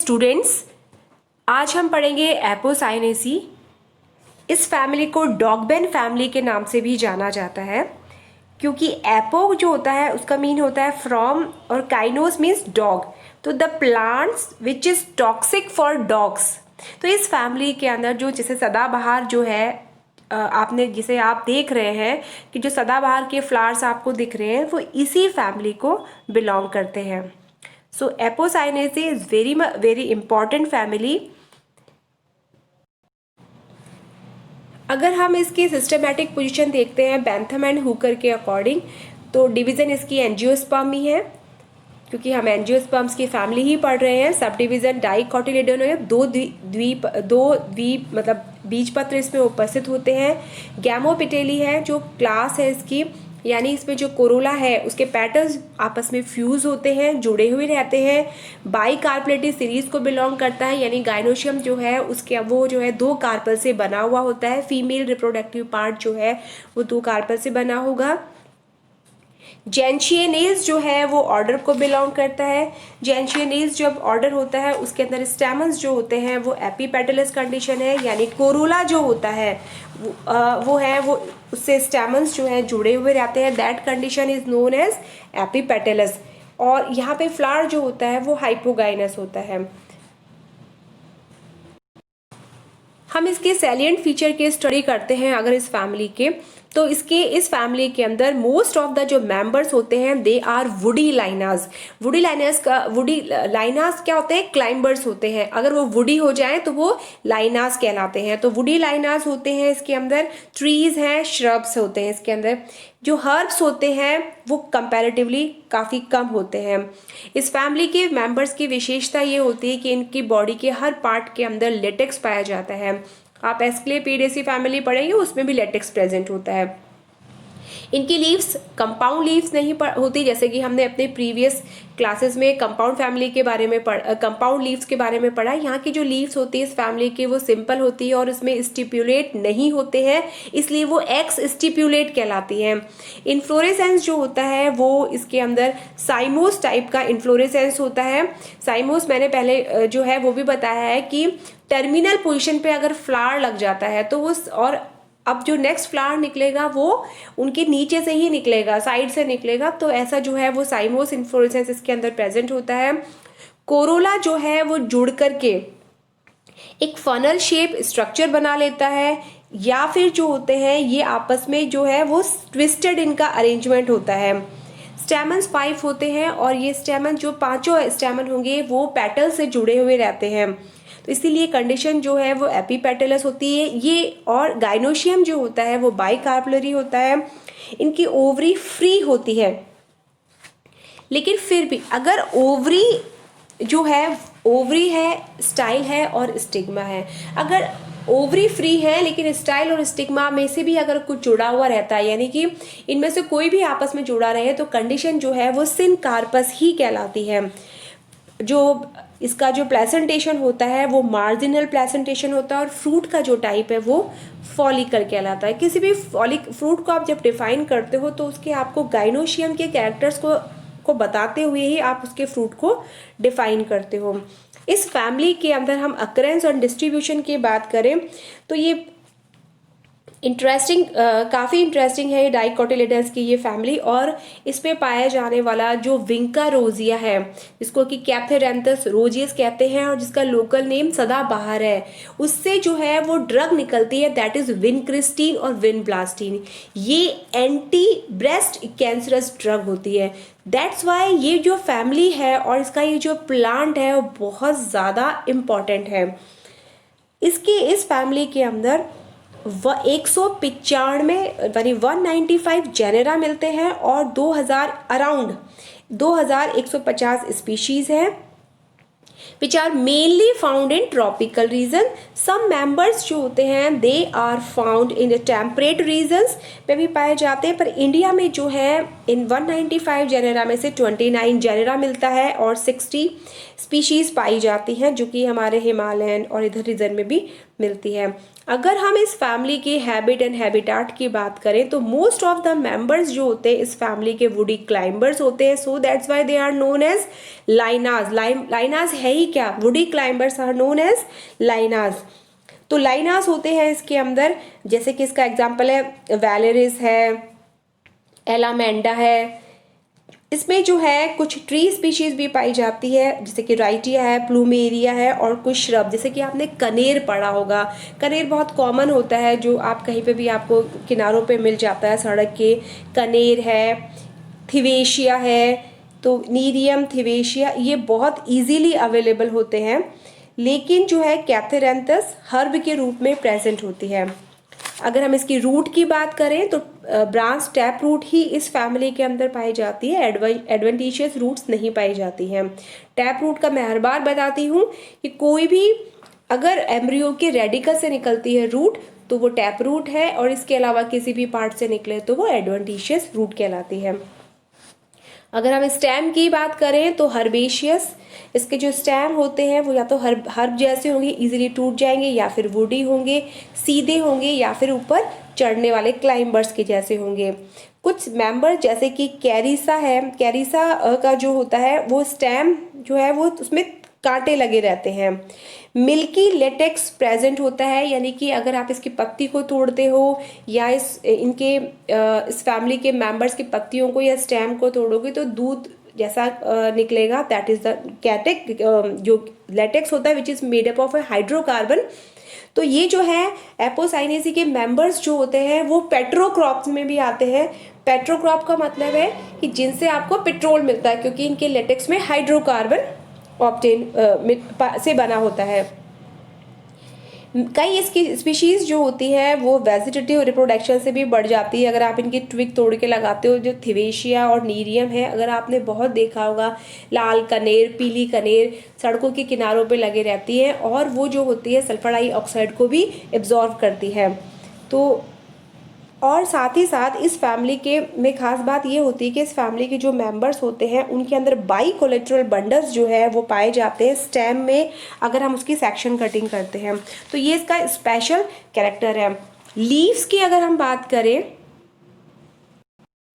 Students, आज हम पढ़ेंगे एपोसाइनेसी। इस फैमिली को डॉगबेन फैमिली के नाम से भी जाना जाता है, क्योंकि एपो जो होता है उसका मीन होता है फ्रॉम और काइनोस मीन्स डॉग। तो the plants which is toxic for dogs. तो इस फैमिली के अंदर जो जैसे सदाबहार जो है आपने जिसे आप देख रहे हैं कि जो सदाबहार के फ्लावर्स आपको दिख रहे हैं वो इसी फैमिली को बिलोंग करते हैं। So Apocynaceae is very important family. अगर हम इसकी सिस्टमैटिक पोजीशन देखते हैं बेंथम एंड हुकर के अकॉर्डिंग, तो डिवीज़न इसकी एंजियोस्पर्म ही है, क्योंकि हम एंजियोस्पर्म्स की फैमिली ही पढ़ रहे हैं। सब डिवीज़न डाइकोटिलेडोन है, दो द्वीप मतलब बीजपत्र इसमें उपस्थित होते हैं। गैमोपिटेली है जो क्लास है इसकी, यानी इसमें जो कोरोला है उसके पेटल्स आपस में फ्यूज होते हैं, जुड़े हुए रहते हैं। बाई कार्पलेटी सीरीज को बिलोंग करता है, यानी गाइनोशियम जो है उसके वो जो है 2 कार्पल से बना हुआ होता है। फीमेल रिप्रोडक्टिव पार्ट जो है वो 2 कार्पल से बना होगा। जेंशियनेज जो है वो ऑर्डर को बिलोंग करता है। जेंशियनेज जब ऑर्डर होता है उसके अंदर स्टेमन्स जो होते हैं वो एपीपेटलस कंडीशन है, यानी कोरोला जो होता है वो उससे स्टेमन्स जो है जुड़े हुए रहते हैं। That condition is known as epipetalous. और यहाँ पे फ्लावर जो होता है वो हाइपोगाइनस होता है। हम इसके सैलिएंट फीचर की स्टडी करते हैं अगर इस फैमिली के, तो इस फैमिली के अंदर मोस्ट ऑफ द जो मेंबर्स होते हैं दे आर वुडी लाइनास। वुडी लाइनास क्या होते हैं? क्लाइंबर्स होते हैं। अगर वो वुडी हो जाए तो वो लाइनास कहलाते हैं। तो वुडी लाइनास होते हैं इसके अंदर। ट्रीज हैं, श्रब्स होते हैं इसके अंदर। जो हर्ब्स होते हैं वो कंपैरेटिवली काफ़ी कम होते हैं। इस फैमिली के मेंबर्स की विशेषता ये होती है कि इनकी बॉडी के हर पार्ट के अंदर लेटेक्स पाया जाता है। आप एस्क्लेपिडेसी फैमिली पढ़ेंगे उसमें भी लेटेक्स प्रेजेंट होता है। इनकी लीव्स कंपाउंड लीव्स नहीं होती, जैसे कि हमने अपने प्रीवियस क्लासेस में कंपाउंड फैमिली के बारे में कंपाउंड लीव्स के बारे में पढ़ा। यहाँ की जो लीव्स होती है इस फैमिली की वो सिंपल होती है और इसमें स्टिपुलेट नहीं होते हैं, इसलिए वो एक्स स्टिपुलेट कहलाती हैं। इन्फ्लोरेसेंस जो होता है वो इसके अंदर साइमोस टाइप का इन्फ्लोरेसेंस होता है। साइमोस मैंने पहले जो है वो भी बताया है कि टर्मिनल पोजीशन पे अगर फ्लावर लग जाता है तो वो, और अब जो नेक्स्ट फ्लावर निकलेगा वो उनके नीचे से ही निकलेगा, साइड से निकलेगा। तो ऐसा जो है वो साइमोस इन्फ्लोरेसेंस इसके अंदर प्रेजेंट होता है। कोरोला जो है वो जुड़ करके एक फनल शेप स्ट्रक्चर बना लेता है, या फिर जो होते हैं ये आपस में जो है वो ट्विस्टेड इनका अरेंजमेंट होता है। स्टेमन्स 5 होते हैं और ये स्टेमन जो 5 स्टेमन होंगे वो पेटल से जुड़े हुए रहते हैं। तो इसीलिए कंडीशन जो है वो एपीपेटलस होती है ये। और गाइनोशियम जो होता है वो बाइकार्पलरी होता है। इनकी ओवरी फ्री होती है, लेकिन फिर भी अगर ओवरी जो है, ओवरी है, स्टाइल है और स्टिग्मा है। अगर ओवरी फ्री है लेकिन स्टाइल और स्टिग्मा में से भी अगर कुछ जुड़ा हुआ रहता है, यानी कि इनमें से कोई भी आपस में जुड़ा रहे, तो कंडीशन जो है वो सिनकार्पस ही कहलाती है। जो इसका जो प्लेसेंटेशन होता है वो मार्जिनल प्लेसेंटेशन होता है और फ्रूट का जो टाइप है वो फॉलिकल कहलाता है। किसी भी फ्रूट को आप जब डिफाइन करते हो तो उसके आपको गाइनोशियम के कैरेक्टर्स को बताते हुए ही आप उसके फ्रूट को डिफाइन करते हो। इस फैमिली के अंदर हम अकरेंस और डिस्ट्रीब्यूशन की बात करें तो ये काफ़ी इंटरेस्टिंग है डाइकोटिलेडन्स की ये फैमिली। और इसमें पाया जाने वाला जो विंका रोजिया है, जिसको कि कैप्थेरेंथस रोजियस कहते हैं और जिसका लोकल नेम सदाबहार है, उससे जो है वो ड्रग निकलती है, दैट इज विनक्रिस्टीन और विनब्लास्टीन। ये एंटी ब्रेस्ट कैंसरस ड्रग होती है। दैट्स वाई ये जो फैमिली है और इसका ये जो प्लांट है वो बहुत ज़्यादा इम्पॉर्टेंट है। इस फैमिली के अंदर 195 यानी 195 जेनेरा मिलते हैं और 2150 स्पीशीज हैं, which are mainly found in tropical region. Some members जो होते हैं they are found in the temperate regions में भी पाए जाते हैं, पर इंडिया में जो है इन 195 जेनेरा में से 29 जेनेरा मिलता है और 60 स्पीशीज पाई जाती हैं जो कि हमारे हिमालयन और इधर रीजन में भी मिलती है। अगर हम इस फैमिली की हैबिट एंड हैबिटाट की बात करें तो मोस्ट ऑफ द मेंबर्स जो होते हैं इस फैमिली के वुडी क्लाइंबर्स होते हैं, so that's why they are known as lianas. Lianas है ही क्या, woody climbers are known as lianas. तो लाइनाज होते हैं इसके अंदर, जैसे कि इसका एग्जाम्पल है वैलेरिस है, एलामेंडा है। इसमें जो है कुछ ट्री स्पीशीज भी पाई जाती है, जैसे कि राइटिया है, प्लूमेरिया है, और कुछ श्रब, जैसे कि आपने कनेर पढ़ा होगा। कनेर बहुत कॉमन होता है, जो आप कहीं पे भी आपको किनारों पे मिल जाता है सड़क के। कनेर है, थिवेशिया है, तो नीरियम, थिवेशिया, ये बहुत इजीली अवेलेबल होते हैं, लेकिन जो है कैथेरैंथस हर्ब के रूप में प्रेजेंट होती है। अगर हम इसकी रूट की बात करें तो ब्रांच टैप रूट ही इस फैमिली के अंदर पाई जाती है, एडवेंटिशियस रूट्स नहीं पाई जाती हैं। टैप रूट का मैं हर बार बताती हूँ कि कोई भी अगर एम्ब्रियो के रेडिकल से निकलती है रूट तो वो टैप रूट है, और इसके अलावा किसी भी पार्ट से निकले तो वो एडवेंटिशियस रूट कहलाती है। अगर हम स्टेम की बात करें तो हर्बेशियस, इसके जो स्टेम होते हैं वो या तो हर्ब जैसे होंगे, इजीली टूट जाएंगे, या फिर वुडी होंगे, सीधे होंगे, या फिर ऊपर चढ़ने वाले क्लाइंबर्स के जैसे होंगे। कुछ मेंबर जैसे कि कैरिसा है, कैरिसा का जो होता है वो स्टेम जो है वो उसमें कांटे लगे रहते हैं। मिल्की लेटेक्स प्रेजेंट होता है, यानी कि अगर आप इसकी पत्ती को तोड़ते हो या इस फैमिली के मेंबर्स की पत्तियों को या स्टेम को तोड़ोगे तो दूध जैसा निकलेगा, दैट इज द कैटेक, जो लेटेक्स होता है which is made up of A hydrocarbon. तो ये जो है एपोसाइनेसी के मेंबर्स जो होते हैं वो पेट्रोक्रॉप्स में भी आते हैं। पेट्रोक्रॉप का मतलब है कि जिनसे आपको पेट्रोल मिलता है, क्योंकि इनके लेटेक्स में हाइड्रोकार्बन ऑब्टेन से बना होता है। कई इसकी स्पीशीज जो होती है वो वेजिटेटिव रिप्रोडक्शन से भी बढ़ जाती है। अगर आप इनकी ट्विक तोड़ के लगाते हो, जो थिवेशिया और नीरियम है, अगर आपने बहुत देखा होगा, लाल कनेर, पीली कनेर सड़कों के किनारों पे लगे रहती है, और वो जो होती है सल्फर डाइऑक्साइड को भी एब्जॉर्व करती है। तो और साथ ही साथ इस फैमिली के में खास बात ये होती है कि इस फैमिली के जो मेंबर्स होते हैं उनके अंदर बाई कोलेट्रल बंडल्स जो है वो पाए जाते हैं स्टेम में, अगर हम उसकी सेक्शन कटिंग करते हैं तो ये इसका स्पेशल कैरेक्टर है। लीव्स की अगर हम बात करें,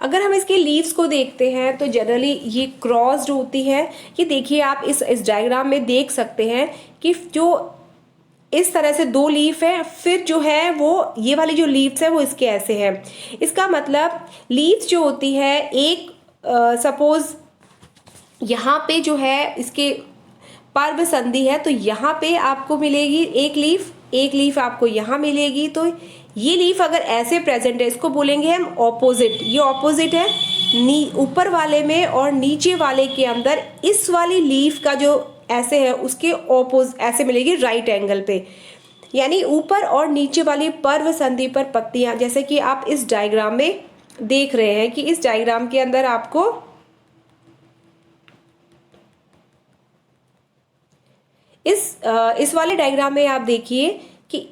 अगर हम इसके लीव्स को देखते हैं तो जनरली ये क्रॉस्ड होती है। ये देखिए आप इस डायग्राम में देख सकते हैं कि जो इस तरह से दो लीफ है, फिर जो है वो ये वाली जो लीव्स है वो इसके ऐसे है। इसका मतलब लीव्स जो होती है, एक सपोज यहाँ पे जो है इसके पर्व संधि है तो यहाँ पे आपको मिलेगी एक लीफ आपको यहाँ मिलेगी। तो ये लीफ अगर ऐसे प्रेजेंट है इसको बोलेंगे हम ऑपोजिट। ये ऑपोजिट है ऊपर वाले में, और नीचे वाले के अंदर इस वाली लीफ का जो ऐसे है उसके ऐसे मिलेगी राइट एंगल पे, यानी ऊपर और नीचे वाली पर्व संधि पर पत्तियां, जैसे कि आप इस डायग्राम में देख रहे हैं कि इस डायग्राम के अंदर आपको इस वाले डायग्राम में आप देखिए कि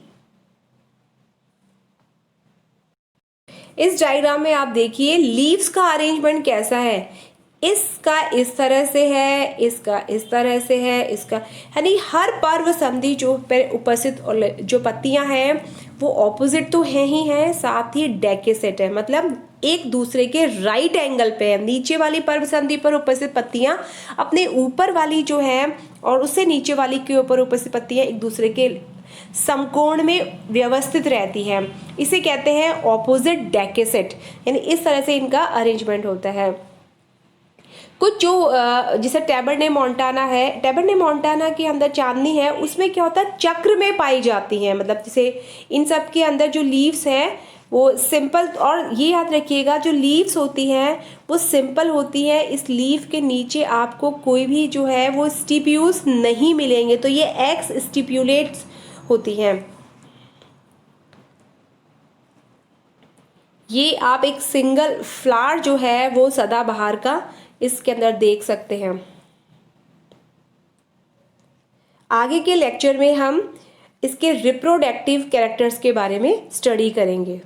इस डायग्राम में आप देखिए लीव्स का अरेंजमेंट कैसा है। इसका इस तरह से है, इसका इस तरह से है, इसका यानी हर पर्व संधि जो पर उपस्थित जो पत्तियां हैं वो ऑपोजिट तो है ही हैं, साथ ही डेकेसेट है, मतलब एक दूसरे के राइट एंगल पे है। नीचे वाली पर्व संधि पर उपस्थित पत्तियां अपने ऊपर वाली जो है और उससे नीचे वाली के ऊपर उपस्थित पत्तियां एक दूसरे के समकोण में व्यवस्थित रहती हैं। इसे कहते हैं ऑपोजिट डेकेसेट, यानी इस तरह से इनका अरेंजमेंट होता है। कुछ जो जैसे टैबरने मोंटाना है, टैबरने मोंटाना के अंदर चांदनी है, उसमें क्या होता है चक्र में पाई जाती हैं, मतलब जैसे इन सब के अंदर जो लीव्स हैं वो सिंपल, और ये याद रखिएगा जो लीव्स होती हैं वो सिंपल होती है। इस लीव के नीचे आपको कोई भी जो है वो स्टिप्यूल्स नहीं मिलेंगे, तो ये एक्स स्टिप्यूलेट्स होती हैं। ये आप एक सिंगल फ्लावर जो है वो सदाबहार का इसके अंदर देख सकते हैं। आगे के लेक्चर में हम इसके रिप्रोडक्टिव कैरेक्टर्स के बारे में स्टडी करेंगे।